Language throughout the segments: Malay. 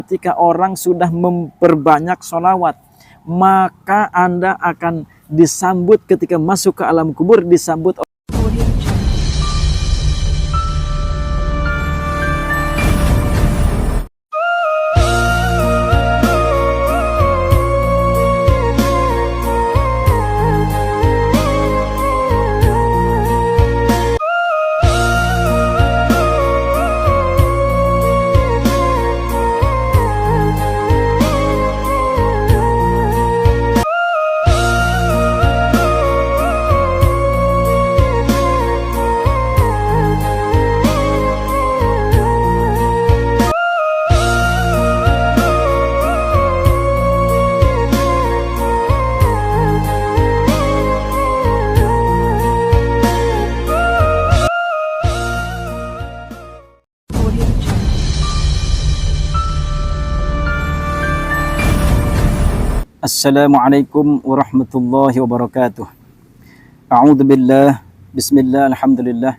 Ketika orang sudah memperbanyak sholawat, maka Anda akan disambut ketika masuk ke alam kubur, disambut Assalamualaikum warahmatullahi wabarakatuh. A'udzu billah, bismillah, alhamdulillah.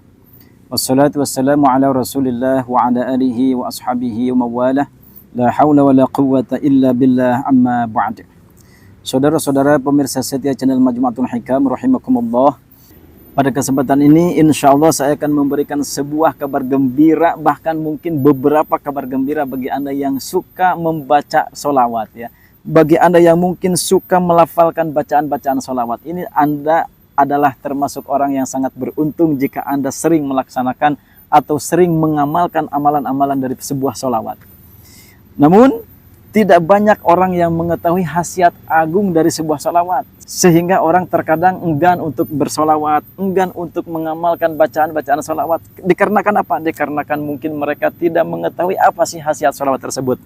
Wassalatu wassalamu ala Rasulillah wa ala alihi wa ashabihi wa mawalah. La haula wa la quwwata illa billah, amma ba'd. Saudara-saudara pemirsa setia channel Majmu'atul Hikam rahimakumullah. Pada kesempatan ini insyaallah saya akan memberikan sebuah kabar gembira, bahkan mungkin beberapa kabar gembira bagi Anda yang suka membaca sholawat ya. Bagi Anda yang mungkin suka melafalkan bacaan-bacaan sholawat, ini Anda adalah termasuk orang yang sangat beruntung jika Anda sering melaksanakan atau sering mengamalkan amalan-amalan dari sebuah sholawat. Namun, tidak banyak orang yang mengetahui khasiat agung dari sebuah sholawat. Sehingga orang terkadang enggan untuk bersolawat, enggan untuk mengamalkan bacaan-bacaan sholawat. Dikarenakan apa? Dikarenakan mungkin mereka tidak mengetahui apa sih khasiat sholawat tersebut.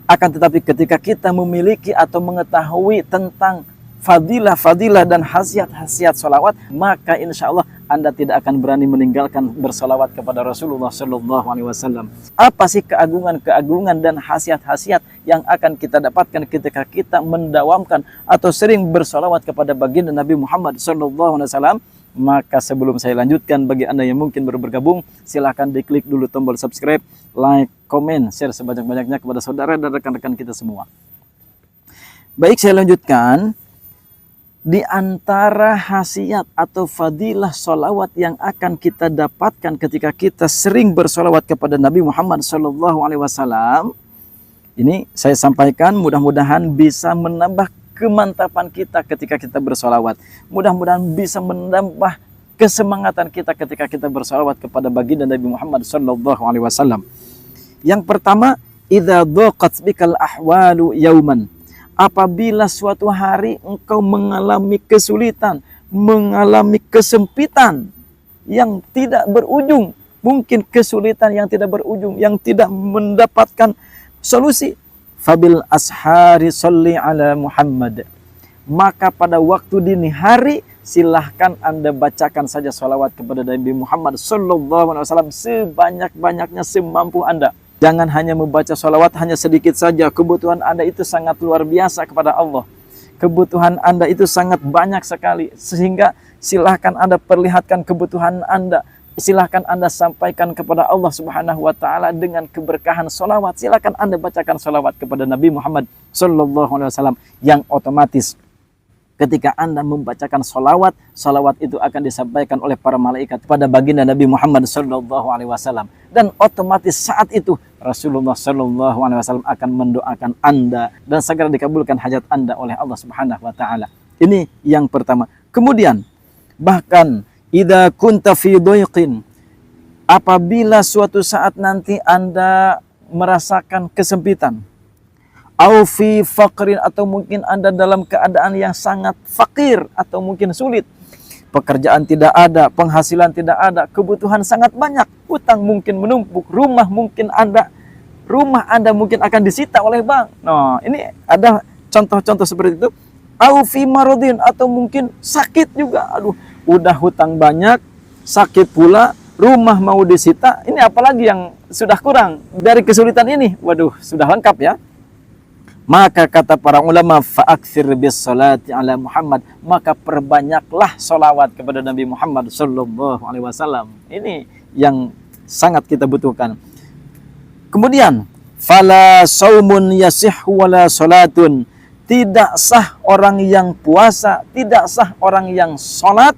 Akan tetapi ketika kita memiliki atau mengetahui tentang fadilah-fadilah dan khasiat-khasiat sholawat, maka insya Allah Anda tidak akan berani meninggalkan bersolawat kepada Rasulullah Shallallahu Alaihi Wasallam. Apa sih keagungan-keagungan dan khasiat-khasiat yang akan kita dapatkan ketika kita mendawamkan atau sering bersolawat kepada baginda Nabi Muhammad Shallallahu Alaihi Wasallam? Maka sebelum saya lanjutkan, bagi Anda yang mungkin baru bergabung, silahkan diklik dulu tombol subscribe, like, komen, share sebanyak-banyaknya kepada saudara dan rekan-rekan kita semua. Baik, saya lanjutkan. Di antara khasiat atau fadilah sholawat yang akan kita dapatkan ketika kita sering bersolawat kepada Nabi Muhammad SAW, ini saya sampaikan, mudah-mudahan bisa menambah kemantapan kita ketika kita bersolawat. Mudah-mudahan bisa menambah kesemangatan kita ketika kita bersolawat kepada baginda Nabi Muhammad SAW. Yang pertama, idza dhaqat bikal ahwalu yauman. Apabila suatu hari engkau mengalami kesulitan, mengalami kesempitan yang tidak berujung, mungkin kesulitan yang tidak berujung, yang tidak mendapatkan solusi, fabil ashari sholli ala Muhammad. Maka pada waktu dini hari silahkan Anda bacakan saja sholawat kepada Nabi Muhammad SAW sebanyak-banyaknya, semampu Anda. Jangan hanya membaca sholawat hanya sedikit saja. Kebutuhan Anda itu sangat luar biasa kepada Allah. Kebutuhan Anda itu sangat banyak sekali. Sehingga silahkan Anda perlihatkan kebutuhan Anda. Silahkan Anda sampaikan kepada Allah Subhanahu wa Ta'ala dengan keberkahan sholawat. Silahkan Anda bacakan sholawat kepada Nabi Muhammad SAW, yang otomatis ketika Anda membacakan sholawat, sholawat itu akan disampaikan oleh para malaikat kepada baginda Nabi Muhammad SAW. Dan otomatis saat itu Rasulullah SAW akan mendoakan Anda dan segera dikabulkan hajat Anda oleh Allah Subhanahu wa Ta'ala. Ini yang pertama. Kemudian, bahkan idza kunta fi dhaiqin, apabila suatu saat nanti Anda merasakan kesempitan, au fi faqrin, atau mungkin Anda dalam keadaan yang sangat fakir atau mungkin sulit, pekerjaan tidak ada, penghasilan tidak ada, kebutuhan sangat banyak, hutang mungkin menumpuk, rumah Anda mungkin akan disita oleh bank. Nah, ini ada contoh-contoh seperti itu. Au fi maradin, atau mungkin sakit juga. Aduh, udah hutang banyak, sakit pula, rumah mau disita. Ini apalagi yang sudah kurang dari kesulitan ini? Waduh, sudah lengkap ya. Maka kata para ulama, fa'akthir bis salati ala Muhammad, maka perbanyaklah solawat kepada Nabi Muhammad SAW. Ini yang sangat kita butuhkan. Kemudian, fala saumun yasihhu wala salatun. Tidak sah orang yang puasa, tidak sah orang yang salat,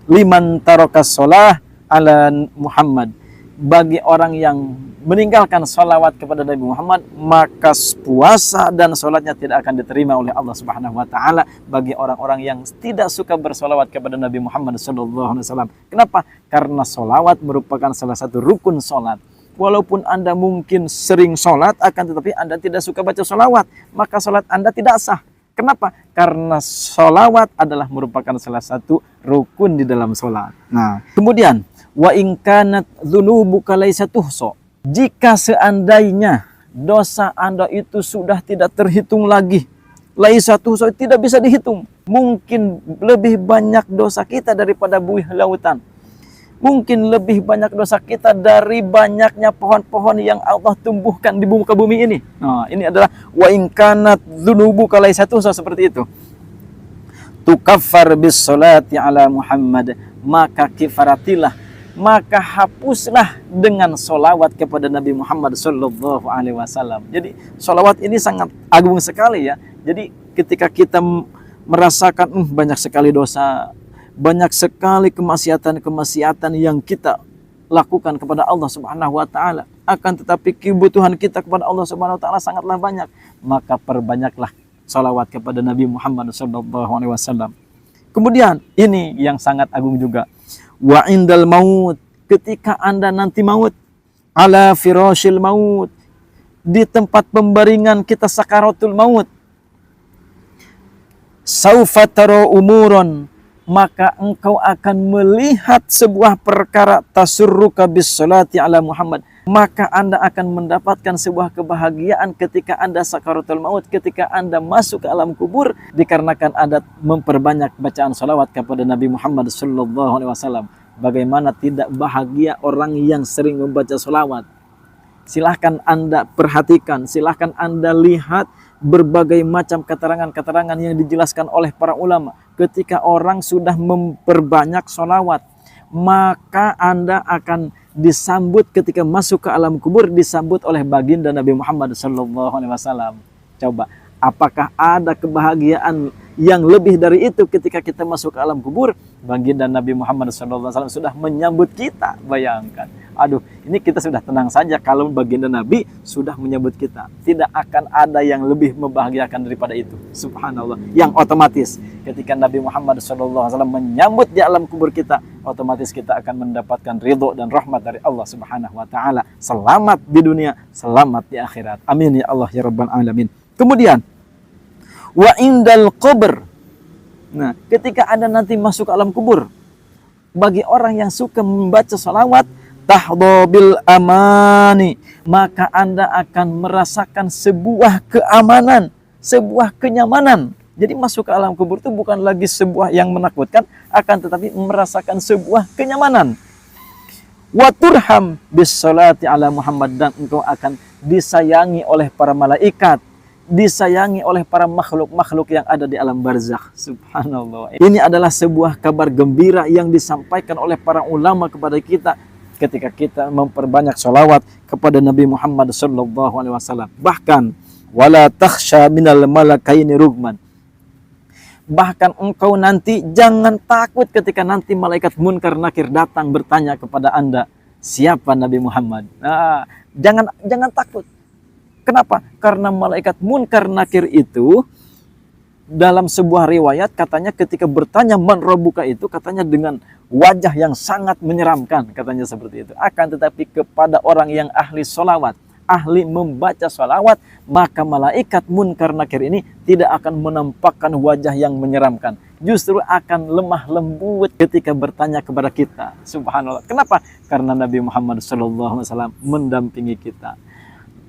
liman tarakas shalah ala Muhammad. Bagi orang yang meninggalkan salawat kepada Nabi Muhammad, maka puasa dan salatnya tidak akan diterima oleh Allah Subhanahu wa taala. Bagi orang-orang yang tidak suka bersalawat kepada Nabi Muhammad sallallahu alaihi wasallam. Kenapa? Karena salawat merupakan salah satu rukun salat. Walaupun Anda mungkin sering sholat, akan tetapi Anda tidak suka baca sholawat, maka sholat Anda tidak sah. Kenapa? Karena sholawat adalah merupakan salah satu rukun di dalam sholat. Nah, kemudian wa in kanat dzunubuka laisa tuhsa. Jika seandainya dosa Anda itu sudah tidak terhitung lagi, laisa tuhsa, tidak bisa dihitung. Mungkin lebih banyak dosa kita daripada buih lautan. Mungkin lebih banyak dosa kita dari banyaknya pohon-pohon yang Allah tumbuhkan di muka bumi ini. Nah, ini adalah wa in kanat dzunubuka laisa tuhsa, seperti itu. Tukaffar bis salati ala Muhammad, maka kifaratilah, maka hapuslah dengan solawat kepada Nabi Muhammad sallallahu alaihi wasallam. Jadi solawat ini sangat agung sekali ya. Jadi ketika kita merasakan banyak sekali dosa, banyak sekali kemaksiatan-kemaksiatan yang kita lakukan kepada Allah Subhanahu wa taala, akan tetapi kebutuhan kita kepada Allah Subhanahu wa taala sangatlah banyak, maka perbanyaklah salawat kepada Nabi Muhammad sallallahu alaihi wasallam. Kemudian ini yang sangat agung juga, wa indal maut, ketika Anda nanti maut, ala firashil maut, di tempat pembaringan kita sakaratul maut, saufa tara umuron, maka engkau akan melihat sebuah perkara, tasurruka bis salati ala Muhammad, maka Anda akan mendapatkan sebuah kebahagiaan ketika Anda sakaratul maut, ketika Anda masuk ke alam kubur, dikarenakan Anda memperbanyak bacaan salawat kepada Nabi Muhammad sallallahu alaihi wasallam. Bagaimana tidak bahagia orang yang sering membaca salawat? Silahkan Anda perhatikan, silahkan Anda lihat berbagai macam keterangan-keterangan yang dijelaskan oleh para ulama. Ketika orang sudah memperbanyak sholawat, maka Anda akan disambut ketika masuk ke alam kubur, disambut oleh baginda Nabi Muhammad SAW. Coba, apakah ada kebahagiaan yang lebih dari itu ketika kita masuk ke alam kubur? Baginda Nabi Muhammad SAW sudah menyambut kita. Bayangkan, aduh, ini kita sudah tenang saja kalau baginda Nabi sudah menyambut kita. Tidak akan ada yang lebih membahagiakan daripada itu. Subhanallah. Yang otomatis ketika Nabi Muhammad SAW menyambut di alam kubur kita, otomatis kita akan mendapatkan ridho dan rahmat dari Allah Subhanahu wa taala. Selamat di dunia, selamat di akhirat. Amin ya Allah ya rabbal alamin. Kemudian wa indal qabr. Nah, ketika Anda nanti masuk ke alam kubur, bagi orang yang suka membaca salawat, tahdhabil amani, maka Anda akan merasakan sebuah keamanan, sebuah kenyamanan. Jadi masuk ke alam kubur itu bukan lagi sebuah yang menakutkan, akan tetapi merasakan sebuah kenyamanan. Wa turham bis salati ala Muhammad, dan engkau akan disayangi oleh para malaikat, disayangi oleh para makhluk-makhluk yang ada di alam barzakh. Subhanallah. Ini adalah sebuah kabar gembira yang disampaikan oleh para ulama kepada kita ketika kita memperbanyak sholawat kepada Nabi Muhammad sallallahu alaihi wasallam. Bahkan wala takhsha minal malakaini rugman. Bahkan engkau nanti jangan takut ketika nanti malaikat Munkar Nakir datang bertanya kepada Anda, siapa Nabi Muhammad? Nah, jangan takut. Kenapa? Karena malaikat Munkar Nakir itu dalam sebuah riwayat katanya ketika bertanya man rabbuka itu, katanya dengan wajah yang sangat menyeramkan, katanya seperti itu. Akan tetapi kepada orang yang ahli sholawat, ahli membaca sholawat, maka malaikat Munkar Nakir ini tidak akan menampakkan wajah yang menyeramkan. Justru akan lemah lembut ketika bertanya kepada kita. Subhanallah. Kenapa? Karena Nabi Muhammad SAW mendampingi kita.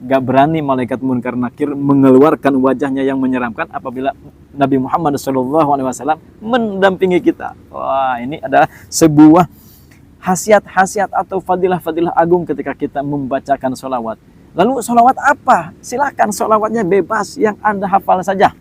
Gak berani malaikat Munkar Nakir mengeluarkan wajahnya yang menyeramkan apabila Nabi Muhammad SAW mendampingi kita. Wah, ini adalah sebuah khasiat-khasiat atau fadilah-fadilah agung ketika kita membacakan sholawat. Lalu sholawat apa? Silakan, sholawatnya bebas yang Anda hafal saja.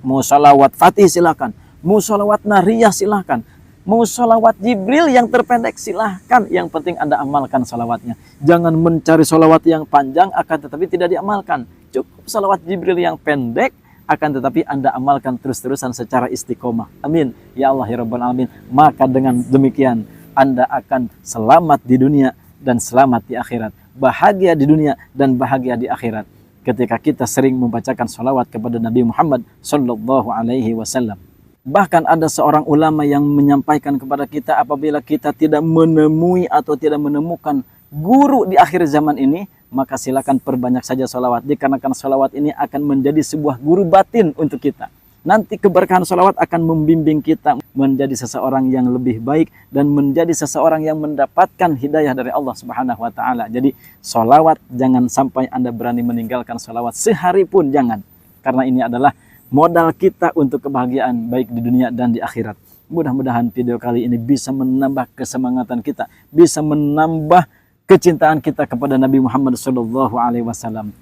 Mau sholawat Fatih silakan, mau sholawat Nariyah silakan, Mau sholawat Jibril yang terpendek silahkan, yang penting Anda amalkan sholawatnya. Jangan mencari sholawat yang panjang akan tetapi tidak diamalkan. Cukup sholawat Jibril yang pendek akan tetapi Anda amalkan terus-terusan secara istiqomah. Amin ya Allah ya Rabbal Alamin. Maka dengan demikian Anda akan selamat di dunia dan selamat di akhirat, bahagia di dunia dan bahagia di akhirat ketika kita sering membacakan sholawat kepada Nabi Muhammad Sallallahu Alaihi Wasallam. Bahkan ada seorang ulama yang menyampaikan kepada kita, apabila kita tidak menemui atau tidak menemukan guru di akhir zaman ini, maka silakan perbanyak saja sholawat, dikarenakan sholawat ini akan menjadi sebuah guru batin untuk kita. Nanti keberkahan sholawat akan membimbing kita menjadi seseorang yang lebih baik dan menjadi seseorang yang mendapatkan hidayah dari Allah Subhanahu wa Ta'ala. Jadi sholawat, jangan sampai Anda berani meninggalkan sholawat sehari pun, jangan, karena ini adalah modal kita untuk kebahagiaan baik di dunia dan di akhirat. Mudah-mudahan video kali ini bisa menambah kesemangatan kita, bisa menambah kecintaan kita kepada Nabi Muhammad Sallallahu Alaihi Wasallam.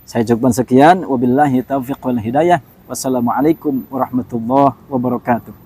Saya cukupkan sekian. Wabillahi taufiq wal hidayah. Wassalamualaikum warahmatullahi wabarakatuh.